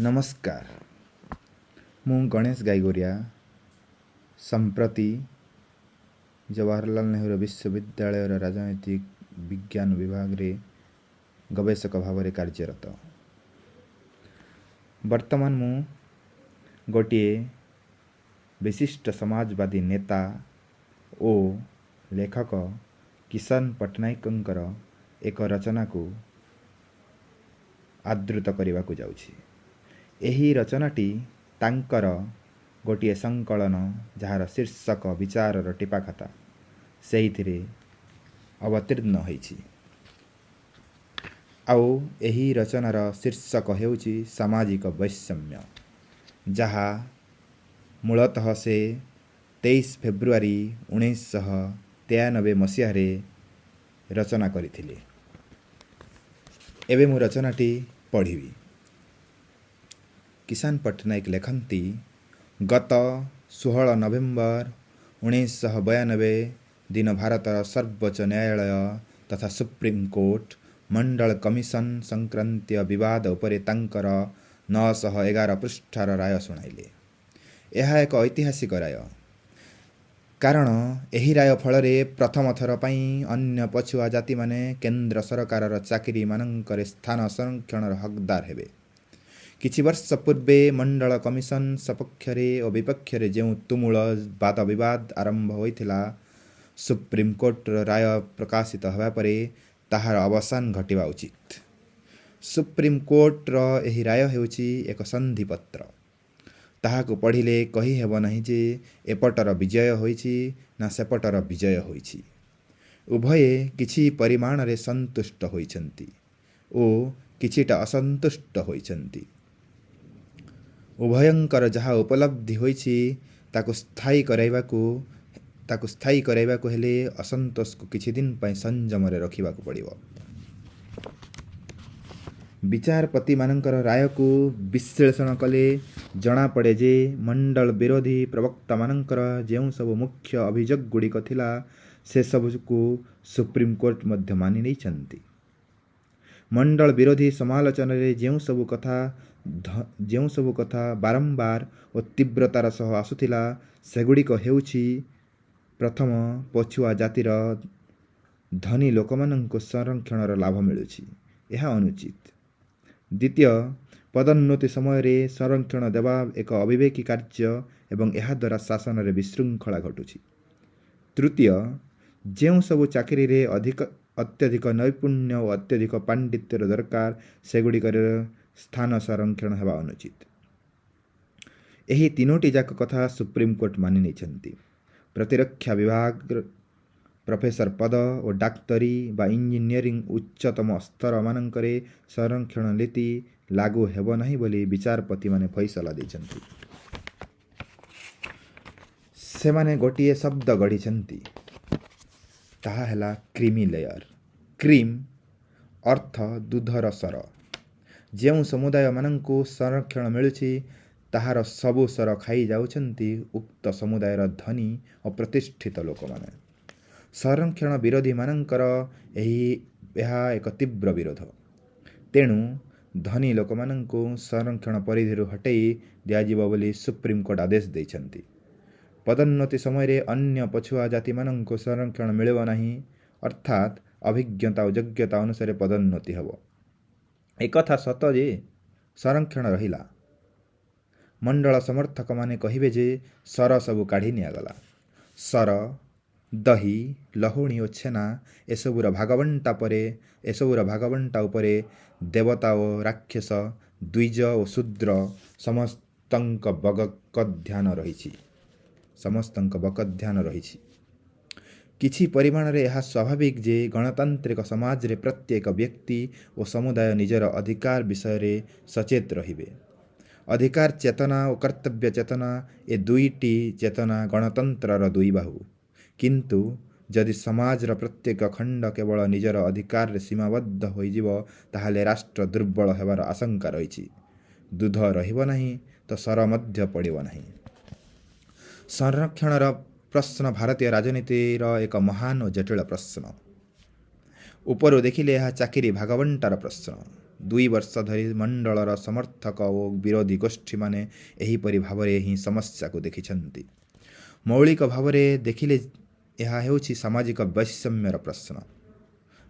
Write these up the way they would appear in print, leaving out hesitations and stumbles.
नमस्कार। मु गणेश गाईगोरिया संप्रति जवाहरलाल नेहरू विश्वविद्यालय राजनैतिक विज्ञान विभाग रे गवेषक भाव में कार्यरत। वर्तमान मु गोटे विशिष्ट समाजवादी नेता और लेखक किशन पट्टनायकंकर एक रचना को आदृत करने को जाउछि। एही रचनाटी तांकर गोटे संकलन जार शीर्षक विचार टीपाखाता से अवतीर्ण होइछि। आउ एही रचनार शीर्षक हेउछि सामाजिक वैषम्य, जहा मूलतः से 23 फेब्रुआरी 1993 मसीह रचना करथिले। एबे मु रचनाटी पढ़िबी। किशन पट्टनायक लेखन्ति, गत 16 नवेम्बर 1992 दिन भारतर सर्वोच्च न्यायालय तथा सुप्रीम कोर्ट मंडल कमिशन संक्रांतीय विवाद उपरे तांकर 911 पृष्ठार राय सुनाइले। यह एक ऐतिहासिक राय, कारण एही राय फल प्रथम थर पई अन्य पछुआ जाति माने केंद्र सरकार चाकरी मानकर स्थान संरक्षण हकदार हेबे। किछि वर्ष पूर्वे मंडल कमिशन सपक्ष और विपक्ष जो तुमुल वाद विवाद आरंभ होइथिला, सुप्रीम कोर्ट राय प्रकाशित होगा परे ताहार अवसान घटिबा उचित। सुप्रीम कोर्ट एही राय हेउछि एक संधिपत्र। ताहाकु पढ़िले कही हेब नहीं जे एपटर विजय होइछि ना सेपटर विजय होइछि। उभये किछि परिमाण रे संतुष्ट होइछन्ति ओ किछिटा असंतुष्ट होइछन्ति। उभयंकर जहाँ उपलब्धि होइछि ताकु स्थायी कराइबाकु हेले असंतोष को किछि दिन पई संयम रे रखिबाकु पड़िबो। विचारपति मानकर राय को विश्लेषण कले जना पड़े जे मंडल विरोधी प्रवक्ता मानकर जेउ सब मुख्य अभियोग गुड़िक थिला से सब को सुप्रीम कोर्ट मध्य मानि नै छन्ति। मंडल विरोधी समालोचन रे जेउ सब कथा बारंबार और तीव्रतार सह आसुथिला सेगुड़िक हेउछि, प्रथम पछुआ जातिर धनी लोकमानंको संरक्षणर लाभ मिलुछि, यह अनुचित। द्वितीय, पदोन्नति समय रे संरक्षण देवा एक अविवेकी कार्य एवं यह द्वारा शासन रे विशृंखला घटुछि। तृतीय, जेउ सब चाकरी रे अत्यधिक नैपुण्य और अत्यधिक पांडित्यर दरकार सेगुड़िकर स्थान संरक्षण हेबा अनुचित। एही तीनोटी जाक कथा सुप्रीम कोर्ट मानि नै छन्ति। प्रतिरक्षा विभाग प्रोफेसर पद और डाक्तरी बा इंजीनियरिंग उच्चतम स्तर मानकरे संरक्षण नीति लागू हेब नहीं बोली विचारपति माने फैसला दैछन्ति। से माने गोटिए शब्द गढ़िछन्ति, ताहा हेला क्रीमी लेयर। क्रीम अर्थ दूधर सर। जेउ समुदाय मानंको संरक्षण मिलुछि ताहार सबु सर खाई जाउछन्ति उक्त समुदायर धनी और प्रतिष्ठित लोक माने। संरक्षण विरोधी मानंकर यह एक तीव्र विरोध। तेणु धनी लोक मानंको संरक्षण परिधिरु हटई दियाजिबो बोली सुप्रीम कोर्ट आदेश दैछन्ति। पदोन्नति समय रे अन्य पछुआ जाति मानंको संरक्षण मिलिबो नाही, अर्थात अभिज्ञता और योग्यता अनुसार पदोन्नति हेबो। एकथा सत जे संरक्षण रहिला, मंडल समर्थक माने कहिबे जे सर सबु काढ़ी नियागला। सर, दही, लहुणी और छेना एसबुर भागबंटा उपरे देवता और राक्षस, द्विज और शूद्र समस्तंक बकध्यान रहिछि। किछि परिमाण रे यह स्वाभाविक जे गणतांत्रिक समाज रे प्रत्येक व्यक्ति और समुदाय निजर अधिकार विषय रे सचेत रहिबे। अधिकार चेतना और कर्तव्य चेतना ए दुईटी चेतना गणतंत्रर दुई बाहु। किंतु जदि समाज रा प्रत्येक खंड केवल निजर अधिकार रे सीमाबद्ध होइजिबो ताहाले राष्ट्र दुर्बल हेबार आशंका रहिछि। दूध रहिबो नाही तो सर मध्य पड़िबो नाही। संरक्षणर प्रश्न भारतीय राजनीतिर एक महान और जटिल प्रश्न। ऊपर देखिले यह चाकरी भागबंटार प्रश्न, 2 ବର୍ଷ ଧରି ମଣ୍ଡଳର ସମର୍ଥକ ଓ ବିରୋଧୀ ଗୋଷ୍ଠୀମାନେ ଏହିପରି ଭାବରେ ହିଁ ସମସ୍ୟାକୁ ଦେଖିଛନ୍ତି। ମୌଳିକ ଭାବରେ ଦେଖିଲେ ଏହା ହେଉଛି ସାମାଜିକ ବୈଷମ୍ୟର ପ୍ରଶ୍ନ।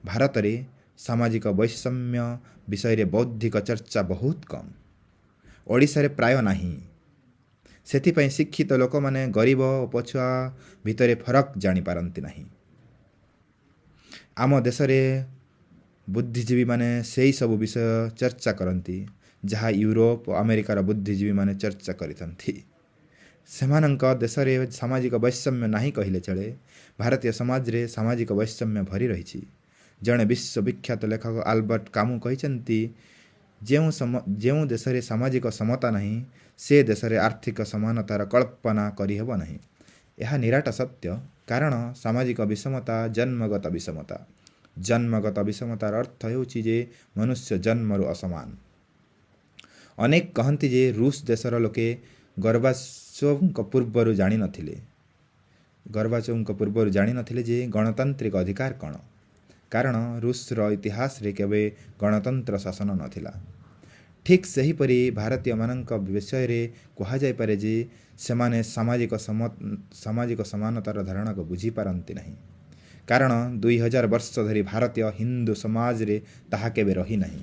ଭାରତରେ ସାମାଜିକ ବୈଷମ୍ୟ ବିଷୟରେ ବୌଦ୍ଧିକ ଚର୍ଚ୍ଚା ବହୁତ କମ୍, ଓଡ଼ିଶାରେ ପ୍ରାୟ ନାହିଁ। ସେଥିପାଇଁ ଶିକ୍ଷିତ ଲୋକମାନେ ଗରିବ ଓ ପଛୁଆ ଭିତରେ ଫରକ ଜାଣିପାରନ୍ତି ନାହିଁ। ଆମ ଦେଶରେ ବୁଦ୍ଧିଜୀବୀମାନେ ସେହି ସବୁ ବିଷୟ ଚର୍ଚ୍ଚା କରନ୍ତି ଯାହା ୟୁରୋପ ଓ ଆମେରିକାର ବୁଦ୍ଧିଜୀବୀମାନେ ଚର୍ଚ୍ଚା କରିଥାନ୍ତି। ସେମାନଙ୍କ ଦେଶରେ ସାମାଜିକ ବୈଷମ୍ୟ ନାହିଁ କହିଲେ ଚଳେ। ଭାରତୀୟ ସମାଜରେ ସାମାଜିକ ବୈଷମ୍ୟ ଭରି ରହିଛି। ଜଣେ ବିଶ୍ୱବିଖ୍ୟାତ ଲେଖକ ଆଲବର୍ଟ କାମୁ କହିଛନ୍ତି, ଯେଉଁ ଦେଶରେ ସାମାଜିକ ସମତା ନାହିଁ ସେ ଦେଶରେ ଆର୍ଥିକ ସମାନତାର କଳ୍ପନା କରିହେବ ନାହିଁ। ଏହା ନିରାଟ ସତ୍ୟ, କାରଣ ସାମାଜିକ ବିଷମତା ଜନ୍ମଗତ ବିଷମତା। ଜନ୍ମଗତ ବିଷମତାର ଅର୍ଥ ହେଉଛି ଯେ ମନୁଷ୍ୟ ଜନ୍ମରୁ ଅସମାନ। ଅନେକ କହନ୍ତି ଯେ ରୁଷ ଦେଶର ଲୋକେ ଗର୍ବାଚୋଭଙ୍କ ପୂର୍ବରୁ ଜାଣିନଥିଲେ ଯେ ଗଣତାନ୍ତ୍ରିକ ଅଧିକାର କ'ଣ, କାରଣ ରୁଷର ଇତିହାସରେ କେବେ ଗଣତନ୍ତ୍ର ଶାସନ ନଥିଲା। ଠିକ୍ ସେହିପରି ଭାରତୀୟମାନଙ୍କ ବିଷୟରେ କୁହାଯାଇପାରେ ଯେ ସେମାନେ ସାମାଜିକ ସମାନତାର ଧାରଣାକୁ ବୁଝିପାରନ୍ତି ନାହିଁ, କାରଣ 2000 ବର୍ଷ ଧରି ଭାରତୀୟ ହିନ୍ଦୁ ସମାଜରେ ତାହା କେବେ ରହିନାହିଁ।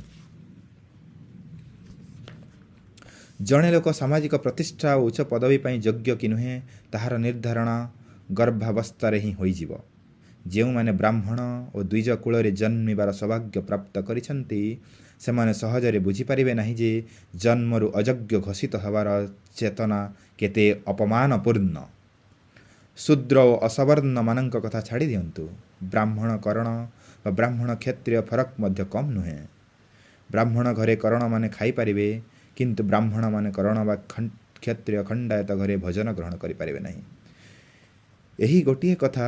ଜଣେ ଲୋକ ସାମାଜିକ ପ୍ରତିଷ୍ଠା ଓ ଉଚ୍ଚ ପଦବୀ ପାଇଁ ଯୋଗ୍ୟ କି ନୁହେଁ ତାହାର ନିର୍ଦ୍ଧାରଣ ଗର୍ଭାବସ୍ଥାରେ ହିଁ ହୋଇଯିବ। ଯେଉଁମାନେ ବ୍ରାହ୍ମଣ ଓ ଦ୍ୱିଜ କୂଳରେ ଜନ୍ମିବାର ସୌଭାଗ୍ୟ ପ୍ରାପ୍ତ କରିଛନ୍ତି ସେମାନେ ସହଜରେ ବୁଝିପାରିବେ ନାହିଁ ଯେ ଜନ୍ମରୁ ଅଯୋଗ୍ୟ ଘୋଷିତ ହେବାର ଚେତନା କେତେ ଅପମାନପୂର୍ଣ୍ଣ। ଶୂଦ୍ର ଓ ଅସବର୍ଣ୍ଣମାନଙ୍କ କଥା ଛାଡ଼ି ଦିଅନ୍ତୁ, ବ୍ରାହ୍ମଣ କରଣ ବା ବ୍ରାହ୍ମଣ କ୍ଷତ୍ରିୟ ଫରକ ମଧ୍ୟ କମ୍ ନୁହେଁ। ବ୍ରାହ୍ମଣ ଘରେ କରଣମାନେ ଖାଇପାରିବେ, କିନ୍ତୁ ବ୍ରାହ୍ମଣମାନେ କରଣ ବା କ୍ଷତ୍ରିୟ ଖଣ୍ଡାୟତ ଘରେ ଭୋଜନ ଗ୍ରହଣ କରିପାରିବେ ନାହିଁ। ଏହି ଗୋଟିଏ କଥା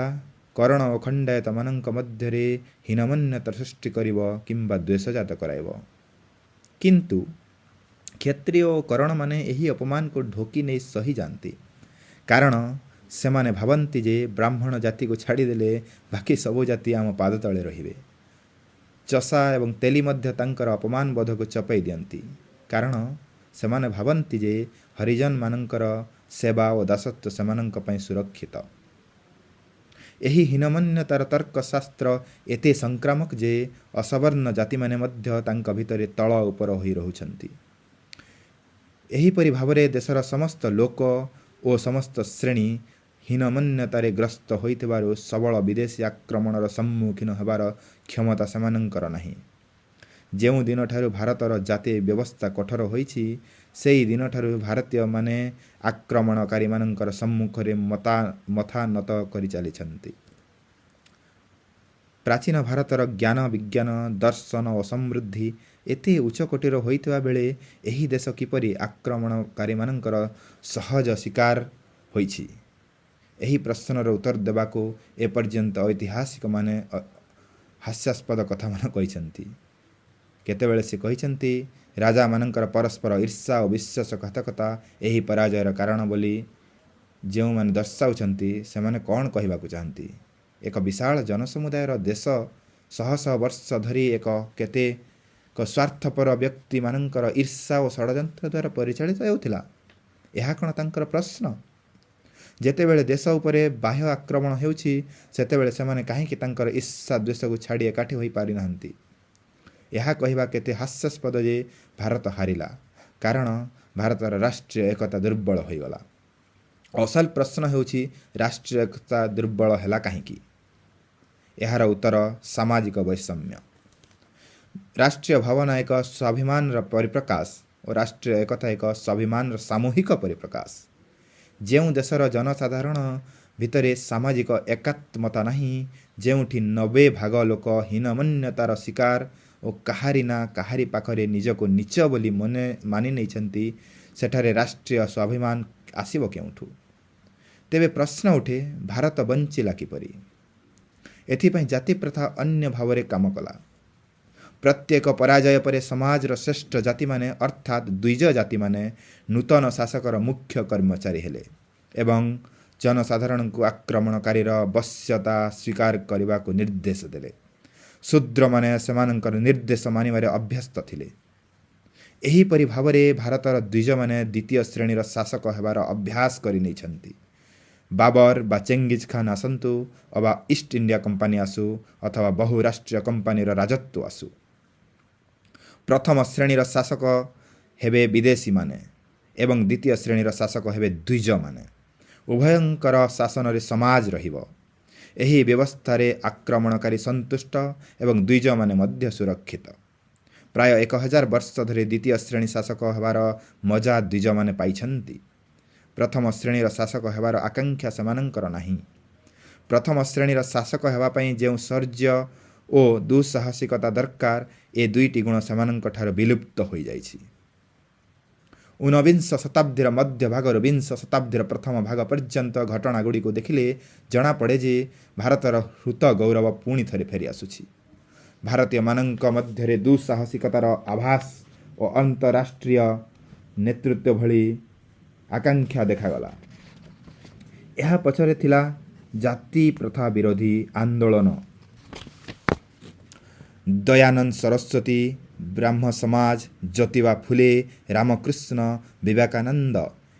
କରଣ ଓ ଖଣ୍ଡାୟତମାନଙ୍କ ମଧ୍ୟରେ ହୀନମନ୍ୟତା ସୃଷ୍ଟି କରିବ କିମ୍ବା ଦ୍ୱେଷଜାତ କରାଇବ। କିନ୍ତୁ କ୍ଷତ୍ରିୟ ଓ କରଣମାନେ ଏହି ଅପମାନକୁ ଢୋକି ନେଇ ସହିଯାଆନ୍ତି, କାରଣ ସେମାନେ ଭାବନ୍ତି ଯେ ବ୍ରାହ୍ମଣ ଜାତିକୁ ଛାଡ଼ିଦେଲେ ବାକି ସବୁ ଜାତି ଆମ ପାଦ ତଳେ ରହିବେ। ଚଷା ଏବଂ ତେଲି ମଧ୍ୟ ତାଙ୍କର ଅପମାନ ବୋଧକୁ ଚପାଇ ଦିଅନ୍ତି, କାରଣ ସେମାନେ ଭାବନ୍ତି ଯେ ହରିଜନମାନଙ୍କର ସେବା ଓ ଦାସତ୍ୱ ସେମାନଙ୍କ ପାଇଁ ସୁରକ୍ଷିତ। ଏହି ହୀନମନ୍ୟତାର ତର୍କଶାସ୍ତ୍ର ଏତେ ସଂକ୍ରାମକ ଯେ ଅସବର୍ଣ୍ଣ ଜାତିମାନେ ମଧ୍ୟ ତାଙ୍କ ଭିତରେ ତଳ ଉପର ହୋଇ ରହୁଛନ୍ତି। ଏହିପରି ଭାବରେ ଦେଶର ସମସ୍ତ ଲୋକ ଓ ସମସ୍ତ ଶ୍ରେଣୀ ହୀନମନ୍ୟତାରେ ଗ୍ରସ୍ତ ହୋଇଥିବାରୁ ସବଳ ବିଦେଶୀ ଆକ୍ରମଣର ସମ୍ମୁଖୀନ ହେବାର କ୍ଷମତା ସେମାନଙ୍କର ନାହିଁ। ଯେଉଁ ଦିନଠାରୁ ଭାରତର ଜାତି ବ୍ୟବସ୍ଥା କଠୋର ହୋଇଛି ସେହି ଦିନଠାରୁ ଭାରତୀୟମାନେ ଆକ୍ରମଣକାରୀମାନଙ୍କର ସମ୍ମୁଖରେ ମଥା ନତ କରି ଚାଲିଛନ୍ତି। ପ୍ରାଚୀନ ଭାରତର ଜ୍ଞାନ ବିଜ୍ଞାନ ଦର୍ଶନ ଓ ସମୃଦ୍ଧି ଏତେ ଉଚ୍ଚକୋଟୀର ହୋଇଥିବା ବେଳେ ଏହି ଦେଶ କିପରି ଆକ୍ରମଣକାରୀମାନଙ୍କର ସହଜ ଶିକାର ହୋଇଛି? ଏହି ପ୍ରଶ୍ନର ଉତ୍ତର ଦେବାକୁ ଏପର୍ଯ୍ୟନ୍ତ ଐତିହାସିକମାନେ ହାସ୍ୟାସ୍ପଦ କଥାମାନ କହିଛନ୍ତି। କେତେବେଳେ ସେ କହିଛନ୍ତି ରାଜାମାନଙ୍କର ପରସ୍ପର ଈର୍ଷା ଓ ବିଶ୍ୱାସଘାତକତା ଏହି ପରାଜୟର କାରଣ ବୋଲି ଯେଉଁମାନେ ଦର୍ଶାଉଛନ୍ତି ସେମାନେ କ'ଣ କହିବାକୁ ଚାହାନ୍ତି? ଏକ ବିଶାଳ ଜନସମୁଦାୟର ଦେଶ ଶହ ଶହ ବର୍ଷ ଧରି କେତେକ ସ୍ୱାର୍ଥପର ବ୍ୟକ୍ତିମାନଙ୍କର ଈର୍ଷା ଓ ଷଡ଼ଯନ୍ତ୍ର ଦ୍ୱାରା ପରିଚାଳିତ ହେଉଥିଲା। ଏହା କ'ଣ ତାଙ୍କର ପ୍ରଶ୍ନ? ଯେତେବେଳେ ଦେଶ ଉପରେ ବାହ୍ୟ ଆକ୍ରମଣ ହେଉଛି ସେତେବେଳେ ସେମାନେ କାହିଁକି ତାଙ୍କର ଈର୍ଷା ଦ୍ୱେଷକୁ ଛାଡ଼ି ଏକାଠି ହୋଇପାରିନାହାନ୍ତି? ଏହା କହିବା କେତେ ହାସ୍ୟାସ୍ପଦ ଯେ ଭାରତ ହାରିଲା, କାରଣ ଭାରତର ରାଷ୍ଟ୍ରୀୟ ଏକତା ଦୁର୍ବଳ ହୋଇଗଲା। ଅସଲ ପ୍ରଶ୍ନ ହେଉଛି ରାଷ୍ଟ୍ରୀୟ ଏକତା ଦୁର୍ବଳ ହେଲା କାହିଁକି? ଏହାର ଉତ୍ତର ସାମାଜିକ ବୈଷମ୍ୟ। ରାଷ୍ଟ୍ରୀୟ ଭାବନା ଏକ ସ୍ୱାଭିମାନର ପରିପ୍ରକାଶ ଓ ରାଷ୍ଟ୍ରୀୟ ଏକତା ଏକ ସ୍ୱାଭିମାନର ସାମୂହିକ ପରିପ୍ରକାଶ। ଯେଉଁ ଦେଶର ଜନସାଧାରଣ ଭିତରେ ସାମାଜିକ ଏକାତ୍ମତା ନାହିଁ, ଯେଉଁଠି 90% ଲୋକ ହୀନମନ୍ୟତାର ଶିକାର ଓ କାହାରି ନା କାହାରି ପାଖରେ ନିଜକୁ ନୀଚ ବୋଲି ମାନି ନେଇଛନ୍ତି, ସେଠାରେ ରାଷ୍ଟ୍ରୀୟ ସ୍ୱାଭିମାନ ଆସିବ କେଉଁଠୁ? ତେବେ ପ୍ରଶ୍ନ ଉଠେ, ଭାରତ ବଞ୍ଚିଲା କିପରି? ଏଥିପାଇଁ ଜାତିପ୍ରଥା ଅନ୍ୟ ଭାବରେ କାମ କଲା। ପ୍ରତ୍ୟେକ ପରାଜୟ ପରେ ସମାଜର ଶ୍ରେଷ୍ଠ ଜାତିମାନେ ଅର୍ଥାତ୍ ଦ୍ୱିଜ ଜାତିମାନେ ନୂତନ ଶାସକର ମୁଖ୍ୟ କର୍ମଚାରୀ ହେଲେ ଏବଂ ଜନସାଧାରଣଙ୍କୁ ଆକ୍ରମଣକାରୀର ବଶ୍ୟତା ସ୍ୱୀକାର କରିବାକୁ ନିର୍ଦ୍ଦେଶ ଦେଲେ। ଶୂଦ୍ରମାନେ ସେମାନଙ୍କର ନିର୍ଦ୍ଦେଶ ମାନିବାରେ ଅଭ୍ୟସ୍ତ ଥିଲେ। ଏହିପରି ଭାବରେ ଭାରତର ଦ୍ୱିଜମାନେ ଦ୍ୱିତୀୟ ଶ୍ରେଣୀର ଶାସକ ହେବାର ଅଭ୍ୟାସ କରି ନେଇଛନ୍ତି। ବାବର ବା ଚେଙ୍ଗିଜ୍ ଖାନ୍ ଆସନ୍ତୁ ଅବା ଇଷ୍ଟ ଇଣ୍ଡିଆ କମ୍ପାନୀ ଆସୁ ଅଥବା ବହୁରାଷ୍ଟ୍ରୀୟ କମ୍ପାନୀର ରାଜତ୍ୱ ଆସୁ, ପ୍ରଥମ ଶ୍ରେଣୀର ଶାସକ ହେବେ ବିଦେଶୀମାନେ ଏବଂ ଦ୍ୱିତୀୟ ଶ୍ରେଣୀର ଶାସକ ହେବେ ଦ୍ୱିଜମାନେ। ଉଭୟଙ୍କର ଶାସନରେ ସମାଜ ରହିବ। ଏହି ବ୍ୟବସ୍ଥାରେ ଆକ୍ରମଣକାରୀ ସନ୍ତୁଷ୍ଟ ଏବଂ ଦ୍ୱିଜମାନେ ମଧ୍ୟ ସୁରକ୍ଷିତ। ପ୍ରାୟ 1000 ବର୍ଷ ଧରି ଦ୍ୱିତୀୟ ଶ୍ରେଣୀ ଶାସକ ହେବାର ମଜା ଦ୍ୱିଜମାନେ ପାଇଛନ୍ତି। ପ୍ରଥମ ଶ୍ରେଣୀର ଶାସକ ହେବାର ଆକାଂକ୍ଷା ସେମାନଙ୍କର ନାହିଁ। ପ୍ରଥମ ଶ୍ରେଣୀର ଶାସକ ହେବା ପାଇଁ ଯେଉଁ ଶୌର୍ଯ୍ୟ ଓ ଦୁଃସାହସିକତା ଦରକାର, ଏ ଦୁଇଟି ଗୁଣ ସେମାନଙ୍କଠାରୁ ବିଲୁପ୍ତ ହୋଇଯାଇଛି। ଊନବିଂଶ ଶତାବ୍ଦୀର ମଧ୍ୟଭାଗରୁ ବିଂଶ ଶତାବ୍ଦୀର ପ୍ରଥମ ଭାଗ ପର୍ଯ୍ୟନ୍ତ ଘଟଣାଗୁଡ଼ିକୁ ଦେଖିଲେ ଜଣାପଡ଼େ ଯେ ଭାରତର ହୃତ ଗୌରବ ପୁଣି ଥରେ ଫେରିଆସୁଛି। ଭାରତୀୟମାନଙ୍କ ମଧ୍ୟରେ ଦୁଃସାହସିକତାର ଆଭାସ ଓ ଅନ୍ତରାଷ୍ଟ୍ରୀୟ ନେତୃତ୍ୱ ଭଳି ଆକାଂକ୍ଷା ଦେଖାଗଲା। ଏହା ପଛରେ ଥିଲା ଜାତି ପ୍ରଥା ବିରୋଧୀ ଆନ୍ଦୋଳନ। ଦୟାନନ୍ଦ ସରସ୍ୱତୀ, ବ୍ରାହ୍ମ ସମାଜ, ଜ୍ୟୋତିବା ଫୁଲେ, ରାମକୃଷ୍ଣ, ବିବେକାନନ୍ଦ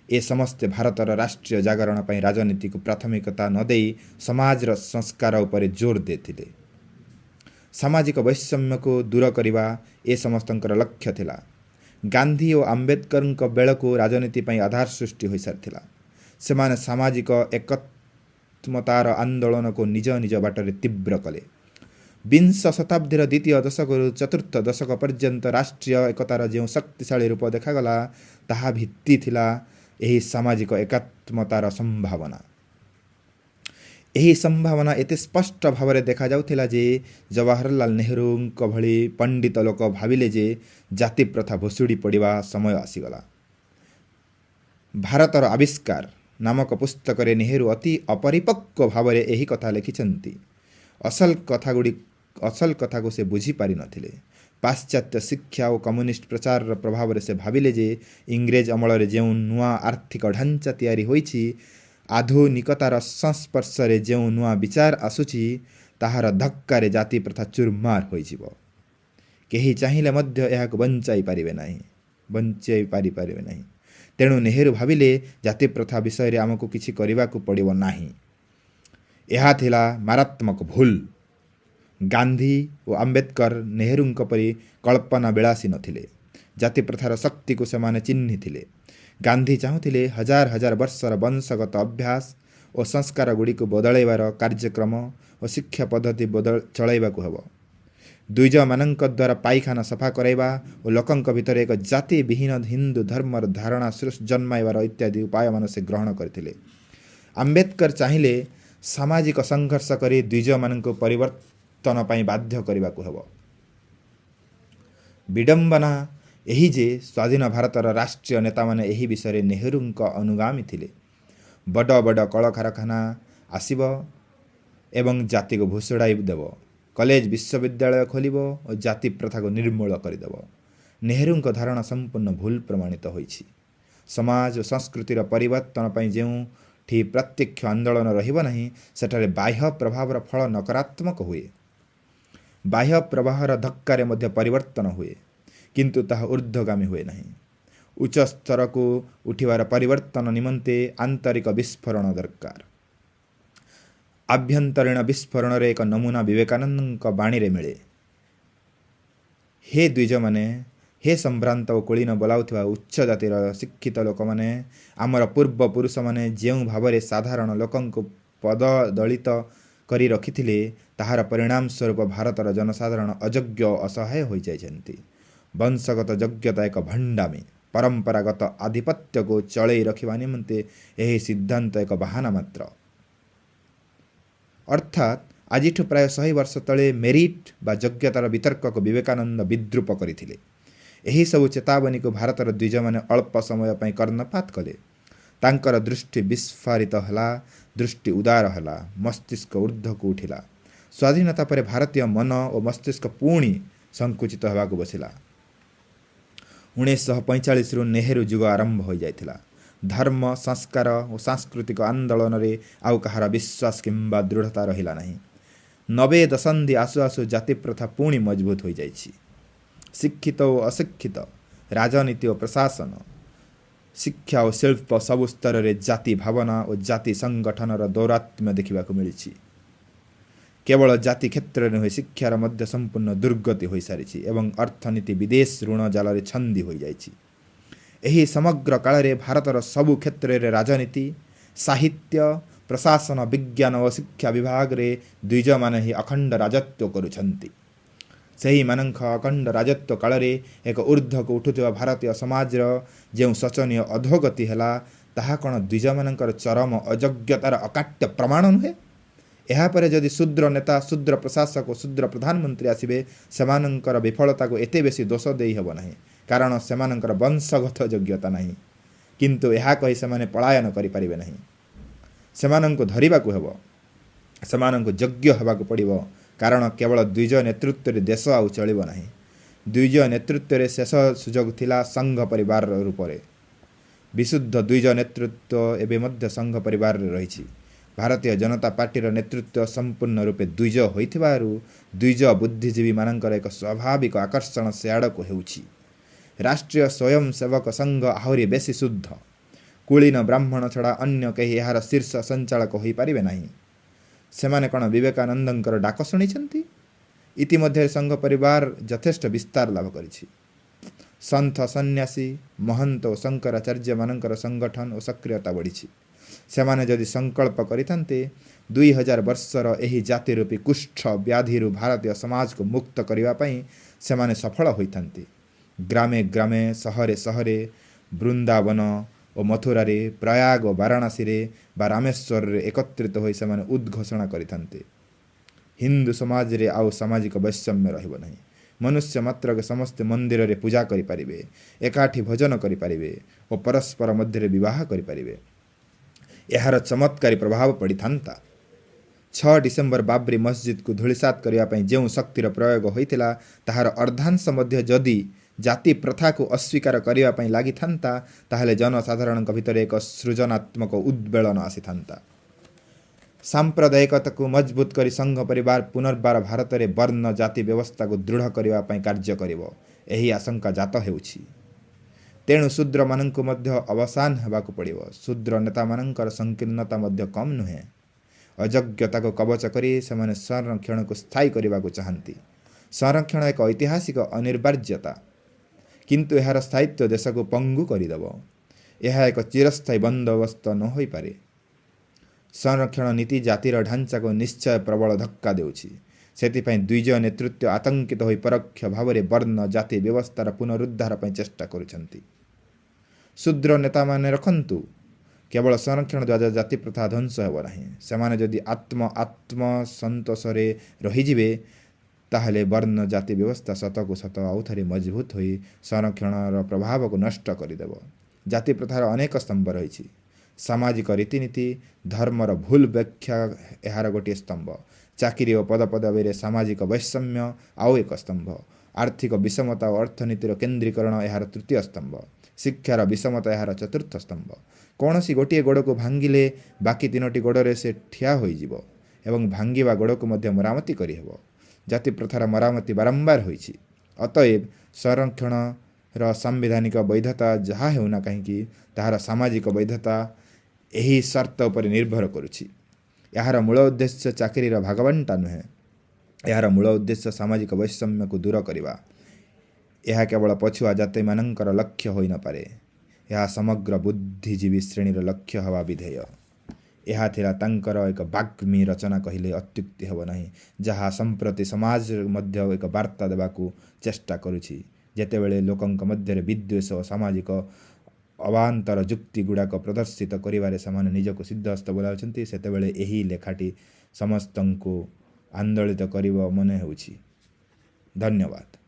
ଏ ସମସ୍ତେ ଭାରତର ରାଷ୍ଟ୍ରୀୟ ଜାଗରଣ ପାଇଁ ରାଜନୀତିକୁ ପ୍ରାଥମିକତା ନ ଦେଇ ସମାଜର ସଂସ୍କାର ଉପରେ ଜୋର ଦେଇଥିଲେ। ସାମାଜିକ ବୈଷମ୍ୟକୁ ଦୂର କରିବା ଏ ସମସ୍ତଙ୍କର ଲକ୍ଷ୍ୟ ଥିଲା। ଗାନ୍ଧୀ ଓ ଆମ୍ବେଦକରଙ୍କ ବେଳକୁ ରାଜନୀତି ପାଇଁ ଆଧାର ସୃଷ୍ଟି ହୋଇସାରିଥିଲା। ସେମାନେ ସାମାଜିକ ଏକତ୍ମତାର ଆନ୍ଦୋଳନକୁ ନିଜ ନିଜ ବାଟରେ ତୀବ୍ର କଲେ। ବିଂଶ ଶତାବ୍ଦୀର ଦ୍ୱିତୀୟ ଦଶକରୁ ଚତୁର୍ଥ ଦଶକ ପର୍ଯ୍ୟନ୍ତ ରାଷ୍ଟ୍ରୀୟ ଏକତାର ଯେଉଁ ଶକ୍ତିଶାଳୀ ରୂପ ଦେଖାଗଲା, ତାହା ଭିତ୍ତି ଥିଲା ଏହି ସାମାଜିକ ଏକାତ୍ମତାର ସମ୍ଭାବନା। ଏହି ସମ୍ଭାବନା ଏତେ ସ୍ପଷ୍ଟ ଭାବରେ ଦେଖାଯାଉଥିଲା ଯେ ଜବାହରଲାଲ ନେହେରୁଙ୍କ ଭଳି ପଣ୍ଡିତ ଲୋକ ଭାବିଲେ ଯେ ଜାତି ପ୍ରଥା ଭୁଷୁଡ଼ି ପଡ଼ିବା ସମୟ ଆସିଗଲା। ଭାରତର ଆବିଷ୍କାର ନାମକ ପୁସ୍ତକରେ ନେହେରୁ ଅତି ଅପରିପକ୍ୱ ଭାବରେ ଏହି କଥା ଲେଖିଛନ୍ତି। ଅସଲ କଥାକୁ ସେ ବୁଝିପାରିନଥିଲେ। ପାଶ୍ଚାତ୍ୟ ଶିକ୍ଷା ଓ କମ୍ୟୁନିଷ୍ଟ ପ୍ରଚାରର ପ୍ରଭାବରେ ସେ ଭାବିଲେ ଯେ ଇଂରେଜ ଅମଳରେ ଯେଉଁ ନୂଆ ଆର୍ଥିକ ଢାଞ୍ଚା ତିଆରି ହୋଇଛି, ଆଧୁନିକତାର ସଂସ୍ପର୍ଶରେ ଯେଉଁ ନୂଆ ବିଚାର ଆସୁଛି, ତାହାର ଧକ୍କାରେ ଜାତି ପ୍ରଥା ଚୁରମାର ହୋଇଯିବ। କେହି ଚାହିଁଲେ ମଧ୍ୟ ଏହାକୁ ବଞ୍ଚାଇ ପାରିବେ ନାହିଁ। ତେଣୁ ନେହେରୁ ଭାବିଲେ ଜାତି ପ୍ରଥା ବିଷୟରେ ଆମକୁ କିଛି କରିବାକୁ ପଡ଼ିବ ନାହିଁ। ଏହା ଥିଲା ମାରାତ୍ମକ ଭୁଲ। ଗାନ୍ଧୀ ଓ ଆମ୍ବେଦକର ନେହେରୁଙ୍କ ପରି କଳ୍ପନା ବିଳାସୀ ନଥିଲେ। ଜାତି ପ୍ରଥାର ଶକ୍ତିକୁ ସେମାନେ ଚିହ୍ନିଥିଲେ। ଗାନ୍ଧୀ ଚାହୁଁଥିଲେ ହଜାର ହଜାର ବର୍ଷର ବଂଶଗତ ଅଭ୍ୟାସ ଓ ସଂସ୍କାରଗୁଡ଼ିକୁ ବଦଳାଇବାର କାର୍ଯ୍ୟକ୍ରମ ଓ ଶିକ୍ଷା ପଦ୍ଧତି ଚଳାଇବାକୁ ହେବ। ଦ୍ୱିଜମାନଙ୍କ ଦ୍ୱାରା ପାଇଖାନା ସଫା କରାଇବା ଓ ଲୋକଙ୍କ ଭିତରେ ଏକ ଜାତି ବିହୀନ ହିନ୍ଦୁ ଧର୍ମର ଧାରଣା ଜନ୍ମାଇବାର ଇତ୍ୟାଦି ଉପାୟମାନ ସେ ଗ୍ରହଣ କରିଥିଲେ। ଆମ୍ବେଦକର ଚାହିଁଲେ ସାମାଜିକ ସଂଘର୍ଷ କରି ଦ୍ୱିଜମାନଙ୍କୁ ପରିବର୍ତ୍ତନ ପାଇଁ ବାଧ୍ୟ କରିବାକୁ ହେବ। ବିଡ଼ମ୍ବନା ଏହି ଯେ ସ୍ୱାଧୀନ ଭାରତର ରାଷ୍ଟ୍ରୀୟ ନେତାମାନେ ଏହି ବିଷୟରେ ନେହେରୁଙ୍କ ଅନୁଗାମୀ ଥିଲେ। ବଡ଼ ବଡ଼ କଳକାରଖାନା ଆସିବ ଏବଂ ଜାତିକୁ ଭୁଷୁଡ଼ାଇ ଦେବ। କଲେଜ ବିଶ୍ୱବିଦ୍ୟାଳୟ ଖୋଲିବ ଓ ଜାତି ପ୍ରଥାକୁ ନିର୍ମୂଳ କରିଦେବ। ନେହେରୁଙ୍କ ଧାରଣା ସମ୍ପୂର୍ଣ୍ଣ ଭୁଲ ପ୍ରମାଣିତ ହୋଇଛି। ସମାଜ ଓ ସଂସ୍କୃତିର ପରିବର୍ତ୍ତନ ପାଇଁ ଯେଉଁଠି ପ୍ରତ୍ୟକ୍ଷ ଆନ୍ଦୋଳନ ରହିବ ନାହିଁ, ସେଠାରେ ବାହ୍ୟ ପ୍ରଭାବର ଫଳ ନକାରାତ୍ମକ ହୁଏ। ବାହ୍ୟ ପ୍ରବାହର ଧକ୍କାରେ ମଧ୍ୟ ପରିବର୍ତ୍ତନ ହୁଏ, କିନ୍ତୁ ତାହା ଊର୍ଦ୍ଧ୍ୱଗାମୀ ହୁଏ ନାହିଁ। ଉଚ୍ଚ ସ୍ତରକୁ ଉଠିବାର ପରିବର୍ତ୍ତନ ନିମନ୍ତେ ଆନ୍ତରିକ ବିସ୍ଫୋରଣ ଦରକାର। ଆଭ୍ୟନ୍ତରୀଣ ବିସ୍ଫୋରଣର ଏକ ନମୁନା ବିବେକାନନ୍ଦଙ୍କ ବାଣୀରେ ମିଳେ। ହେ ଦ୍ୱିଜମାନେ, ହେ ସମ୍ଭ୍ରାନ୍ତ ଓ କୁଳୀନ ବୋଲାଉଥିବା ଉଚ୍ଚ ଜାତିର ଶିକ୍ଷିତ ଲୋକମାନେ, ଆମର ପୂର୍ବପୁରୁଷମାନେ ଯେଉଁ ଭାବରେ ସାଧାରଣ ଲୋକଙ୍କୁ ପଦଦଳିତ କରି ରଖିଥିଲେ, ତାହାର ପରିଣାମ ସ୍ୱରୂପ ଭାରତର ଜନସାଧାରଣ ଅଯୋଗ୍ୟ ଓ ଅସହାୟ ହୋଇଯାଇଛନ୍ତି। ବଂଶଗତ ଯୋଗ୍ୟତା ଏକ ଭଣ୍ଡାମି। ପରମ୍ପରାଗତ ଆଧିପତ୍ୟକୁ ଚଳେଇ ରଖିବା ନିମନ୍ତେ ଏହି ସିଦ୍ଧାନ୍ତ ଏକ ବାହାନା ମାତ୍ର। ଅର୍ଥାତ୍ ଆଜିଠୁ ପ୍ରାୟ 100 ବର୍ଷ ତଳେ ମେରିଟ୍ ବା ଯୋଗ୍ୟତାର ବିତର୍କକୁ ବିବେକାନନ୍ଦ ବିଦ୍ରୂପ କରିଥିଲେ। ଏହିସବୁ ଚେତାବନୀକୁ ଭାରତର ଦ୍ୱିଜମାନେ ଅଳ୍ପ ସମୟ ପାଇଁ କର୍ଣ୍ଣପାତ କଲେ। ତାଙ୍କର ଦୃଷ୍ଟି ବିସ୍ଫାରିତ ହେଲା, ଦୃଷ୍ଟି ଉଦାର ହେଲା, ମସ୍ତିଷ୍କ ଊର୍ଦ୍ଧ୍ୱକୁ ଉଠିଲା। ସ୍ୱାଧୀନତା ପରେ ଭାରତୀୟ ମନ ଓ ମସ୍ତିଷ୍କ ପୁଣି ସଂକୁଚିତ ହେବାକୁ ବସିଲା। 1945ରୁ ନେହେରୁ ଯୁଗ ଆରମ୍ଭ ହୋଇଯାଇଥିଲା। ଧର୍ମ, ସଂସ୍କାର ଓ ସାଂସ୍କୃତିକ ଆନ୍ଦୋଳନରେ ଆଉ କାହାର ବିଶ୍ୱାସ କିମ୍ବା ଦୃଢ଼ତା ରହିଲା ନାହିଁ। 90 ଦଶନ୍ଧି ଆସୁ ଆସୁ ଜାତି ପ୍ରଥା ପୁଣି ମଜବୁତ ହୋଇଯାଇଛି। ଶିକ୍ଷିତ ଓ ଅଶିକ୍ଷିତ, ରାଜନୀତି ଓ ପ୍ରଶାସନ, ଶିକ୍ଷା ଓ ଶିଳ୍ପ ସବୁ ସ୍ତରରେ ଜାତି ଭାବନା ଓ ଜାତି ସଂଗଠନର ଦୌରାତ୍ମ୍ୟ ଦେଖିବାକୁ ମିଳିଛି। କେବଳ ଜାତି କ୍ଷେତ୍ରରେ ନୁହେଁ, ଶିକ୍ଷାର ମଧ୍ୟ ସମ୍ପୂର୍ଣ୍ଣ ଦୁର୍ଗତି ହୋଇସାରିଛି ଏବଂ ଅର୍ଥନୀତି ବିଦେଶ ଋଣ ଜାଲରେ ଛନ୍ଦି ହୋଇଯାଇଛି। ଏହି ସମଗ୍ର କାଳରେ ଭାରତର ସବୁ କ୍ଷେତ୍ରରେ ରାଜନୀତି, ସାହିତ୍ୟ, ପ୍ରଶାସନ, ବିଜ୍ଞାନ ଓ ଶିକ୍ଷା ବିଭାଗରେ ଦ୍ୱିଜମାନେ ହିଁ ଅଖଣ୍ଡ ରାଜତ୍ୱ କରୁଛନ୍ତି। ସେହିମାନଙ୍କ ଅଖଣ୍ଡ ରାଜତ୍ୱ କାଳରେ ଏକ ଊର୍ଦ୍ଧ୍ୱକୁ ଉଠୁଥିବା ଭାରତୀୟ ସମାଜର ଯେଉଁ ଶୋଚନୀୟ ଅଧୋଗତି ହେଲା, ତାହା କ'ଣ ଦ୍ୱିଜମାନଙ୍କର ଚରମ ଅଯୋଗ୍ୟତାର ଅକାଟ୍ୟ ପ୍ରମାଣ ନୁହେଁ? ଏହାପରେ ଯଦି ଶୂଦ୍ର ନେତା, ଶୂଦ୍ର ପ୍ରଶାସକ ଓ ଶୂଦ୍ର ପ୍ରଧାନମନ୍ତ୍ରୀ ଆସିବେ, ସେମାନଙ୍କର ବିଫଳତାକୁ ଏତେ ବେଶୀ ଦୋଷ ଦେଇ ହେବ ନାହିଁ, କାରଣ ସେମାନଙ୍କର ବଂଶଗତ ଯୋଗ୍ୟତା ନାହିଁ। କିନ୍ତୁ ଏହା କହି ସେମାନେ ପଳାୟନ କରିପାରିବେ ନାହିଁ। ସେମାନଙ୍କୁ ଧରିବାକୁ ହେବ, ସେମାନଙ୍କୁ ଯୋଗ୍ୟ ହେବାକୁ ପଡ଼ିବ, କାରଣ କେବଳ ଦ୍ୱିଜ ନେତୃତ୍ୱରେ ଦେଶ ଆଉ ଚଳିବ ନାହିଁ। ଦ୍ୱିଜ ନେତୃତ୍ୱରେ ଶେଷ ସୁଯୋଗ ଥିଲା ସଂଘ ପରିବାର ରୂପରେ। ବିଶୁଦ୍ଧ ଦ୍ୱିଜ ନେତୃତ୍ୱ ଏବେ ମଧ୍ୟ ସଂଘ ପରିବାରରେ ରହିଛି। ଭାରତୀୟ ଜନତା ପାର୍ଟିର ନେତୃତ୍ୱ ସମ୍ପୂର୍ଣ୍ଣ ରୂପେ ଦ୍ୱିଜ ହୋଇଥିବାରୁ ଦ୍ୱିଜ ବୁଦ୍ଧିଜୀବୀମାନଙ୍କର ଏକ ସ୍ୱାଭାବିକ ଆକର୍ଷଣ ସେଆଡ଼କୁ ହେଉଛି। ରାଷ୍ଟ୍ରୀୟ ସ୍ୱୟଂସେବକ ସଂଘ ଆହୁରି ବେଶୀ ଶୁଦ୍ଧ। କୁଳୀନ ବ୍ରାହ୍ମଣ ଛଡ଼ା ଅନ୍ୟ କେହି ଏହାର ଶୀର୍ଷ ସଞ୍ଚାଳକ ହୋଇପାରିବେ ନାହିଁ। ସେମାନେ କ'ଣ ବିବେକାନନ୍ଦଙ୍କର ଡାକ ଶୁଣିଛନ୍ତି? ଇତିମଧ୍ୟରେ ସଂଘ ପରିବାର ଯଥେଷ୍ଟ ବିସ୍ତାର ଲାଭ କରିଛି। ସନ୍ଥ, ସନ୍ନ୍ୟାସୀ, ମହନ୍ତ ଓ ଶଙ୍କରାଚାର୍ଯ୍ୟମାନଙ୍କର ସଂଗଠନ ଓ ସକ୍ରିୟତା ବଢ଼ିଛି। ସେମାନେ ଯଦି ସଂକଳ୍ପ କରିଥାନ୍ତେ, 2000 ବର୍ଷର ଏହି ଜାତିରୂପୀ କୁଷ୍ଠ ବ୍ୟାଧିରୁ ଭାରତୀୟ ସମାଜକୁ ମୁକ୍ତ କରିବା ପାଇଁ ସେମାନେ ସଫଳ ହୋଇଥାନ୍ତି। ଗ୍ରାମେ ଗ୍ରାମେ, ସହରେ ସହରେ, ବୃନ୍ଦାବନ ଓ ମଥୁରାରେ, ପ୍ରୟାଗ ଓ ବାରାଣାସୀରେ ବା ରାମେଶ୍ୱରରେ ଏକତ୍ରିତ ହୋଇ ସେମାନେ ଉଦ୍ଘୋଷଣା କରିଥାନ୍ତେ, ହିନ୍ଦୁ ସମାଜରେ ଆଉ ସାମାଜିକ ବୈଷମ୍ୟ ରହିବ ନାହିଁ। ମନୁଷ୍ୟ ମାତ୍ରକେ ସମସ୍ତେ ମନ୍ଦିରରେ ପୂଜା କରିପାରିବେ, ଏକାଠି ଭୋଜନ କରିପାରିବେ ଓ ପରସ୍ପର ମଧ୍ୟରେ ବିବାହ କରିପାରିବେ। ଏହାର ଚମତ୍କାରୀ ପ୍ରଭାବ ପଡ଼ିଥାନ୍ତା। 6 ଡିସେମ୍ବର ବାବ୍ରି ମସଜିଦକୁ ଧୂଳିସାତ କରିବା ପାଇଁ ଯେଉଁ ଶକ୍ତିର ପ୍ରୟୋଗ ହୋଇଥିଲା, ତାହାର ଅର୍ଦ୍ଧାଂଶ ମଧ୍ୟ ଯଦି ଜାତି ପ୍ରଥାକୁ ଅସ୍ୱୀକାର କରିବା ପାଇଁ ଲାଗିଥାନ୍ତା, ତାହେଲେ ଜନସାଧାରଣଙ୍କ ଭିତରେ ଏକ ସୃଜନାତ୍ମକ ଉଦ୍ବେଳନ ଆସିଥାନ୍ତା। ସାମ୍ପ୍ରଦାୟିକତାକୁ ମଜବୁତ କରି ସଂଘ ପରିବାର ପୁନର୍ବାର ଭାରତରେ ବର୍ଣ୍ଣ ଜାତି ବ୍ୟବସ୍ଥାକୁ ଦୃଢ଼ କରିବା ପାଇଁ କାର୍ଯ୍ୟ କରିବ, ଏହି ଆଶଙ୍କା ଜାତ ହେଉଛି। ତେଣୁ ଶୂଦ୍ରମାନଙ୍କୁ ମଧ୍ୟ ଅବସାନ ହେବାକୁ ପଡ଼ିବ। ଶୂଦ୍ର ନେତାମାନଙ୍କର ସଂକୀର୍ଣ୍ଣତା ମଧ୍ୟ କମ୍ ନୁହେଁ। ଅଯୋଗ୍ୟତାକୁ କବଚ କରି ସେମାନେ ସଂରକ୍ଷଣକୁ ସ୍ଥାୟୀ କରିବାକୁ ଚାହାନ୍ତି। ସଂରକ୍ଷଣ ଏକ ଐତିହାସିକ ଅନିବାର୍ଯ୍ୟତା, କିନ୍ତୁ ଏହାର ସ୍ଥାୟିତ୍ୱ ଦେଶକୁ ପଙ୍ଗୁ କରିଦେବ। ଏହା ଏକ ଚିରସ୍ଥାୟୀ ବନ୍ଦୋବସ୍ତ ନ ହୋଇପାରେ। ସଂରକ୍ଷଣ ନୀତି ଜାତିର ଢାଞ୍ଚାକୁ ନିଶ୍ଚୟ ପ୍ରବଳ ଧକ୍କା ଦେଉଛି। ସେଥିପାଇଁ ଦ୍ୱିଜ ନେତୃତ୍ୱ ଆତଙ୍କିତ ହୋଇ ପରୋକ୍ଷ ଭାବରେ ବର୍ଣ୍ଣ ଜାତି ବ୍ୟବସ୍ଥାର ପୁନରୁଦ୍ଧାର ପାଇଁ ଚେଷ୍ଟା କରୁଛନ୍ତି। ଶୂଦ୍ର ନେତାମାନେ ରଖନ୍ତୁ, କେବଳ ସଂରକ୍ଷଣ ଦ୍ୱାରା ଜାତି ପ୍ରଥା ଧ୍ୱଂସ ହେବ ନାହିଁ। ସେମାନେ ଯଦି ଆତ୍ମସନ୍ତୋଷରେ ରହିଯିବେ, ତାହେଲେ ବର୍ଣ୍ଣ ଜାତି ବ୍ୟବସ୍ଥା ସତକୁ ସତ ଆଉଥରେ ମଜବୁତ ହୋଇ ସଂରକ୍ଷଣର ପ୍ରଭାବକୁ ନଷ୍ଟ କରିଦେବ। ଜାତି ପ୍ରଥାର ଅନେକ ସ୍ତମ୍ଭ ରହିଛି। ସାମାଜିକ ରୀତିନୀତି, ଧର୍ମର ଭୁଲ ବ୍ୟାଖ୍ୟା ଏହାର ଗୋଟିଏ ସ୍ତମ୍ଭ। ଚାକିରି ଓ ପଦପଦବୀରେ ସାମାଜିକ ବୈଷମ୍ୟ ଆଉ ଏକ ସ୍ତମ୍ଭ। ଆର୍ଥିକ ବିଷମତା ଓ ଅର୍ଥନୀତିର କେନ୍ଦ୍ରୀକରଣ ଏହାର ତୃତୀୟ ସ୍ତମ୍ଭ। ଶିକ୍ଷାର ବିଷମତା ଏହାର ଚତୁର୍ଥ ସ୍ତମ୍ଭ। କୌଣସି ଗୋଟିଏ ଗୋଡ଼କୁ ଭାଙ୍ଗିଲେ ବାକି 3ଟି ଗୋଡ଼ରେ ସେ ଠିଆ ହୋଇଯିବ ଏବଂ ଭାଙ୍ଗିବା ଗୋଡ଼କୁ ମଧ୍ୟ ମରାମତି କରିହେବ। ଜାତି ପ୍ରଥାର ମରାମତି ବାରମ୍ବାର ହୋଇଛି। ଅତଏବ ସଂରକ୍ଷଣର ସାମ୍ବିଧାନିକ ବୈଧତା ଯାହା ହେଉନା କାହିଁକି, ତାହାର ସାମାଜିକ ବୈଧତା ଏହି ସର୍ତ୍ତ ଉପରେ ନିର୍ଭର କରୁଛି। ଏହାର ମୂଳ ଉଦ୍ଦେଶ୍ୟ ଚାକିରିର ଭାଗବଣ୍ଟା ନୁହେଁ। ଏହାର ମୂଳ ଉଦ୍ଦେଶ୍ୟ ସାମାଜିକ ବୈଷମ୍ୟକୁ ଦୂର କରିବା। ଏହା କେବଳ ପଛୁଆ ଜାତିମାନଙ୍କର ଲକ୍ଷ୍ୟ ହୋଇନପାରେ, ଏହା ସମଗ୍ର ବୁଦ୍ଧିଜୀବୀ ଶ୍ରେଣୀର ଲକ୍ଷ୍ୟ ହେବା ବିଧେୟ। ଏହା ଥିଲା ତାଙ୍କର ଏକ ବାଗ୍ମୀ ରଚନା କହିଲେ ଅତ୍ୟୁକ୍ତି ହେବ ନାହିଁ, ଯାହା ସମ୍ପ୍ରତି ସମାଜ ମଧ୍ୟ ଏକ ବାର୍ତ୍ତା ଦେବାକୁ ଚେଷ୍ଟା କରୁଛି। ଯେତେବେଳେ ଲୋକଙ୍କ ମଧ୍ୟରେ ବିଦ୍ୱେଷ ଓ ସାମାଜିକ ଅବାନ୍ତର ଯୁକ୍ତି ଗୁଡ଼ାକ ପ୍ରଦର୍ଶିତ କରିବାରେ ସେମାନେ ନିଜକୁ ସିଦ୍ଧହସ୍ତ ବୋଲାଉଛନ୍ତି, ସେତେବେଳେ ଏହି ଲେଖାଟି ସମସ୍ତଙ୍କୁ ଆନ୍ଦୋଳିତ କରିବ ମନେ ହେଉଛି। ଧନ୍ୟବାଦ।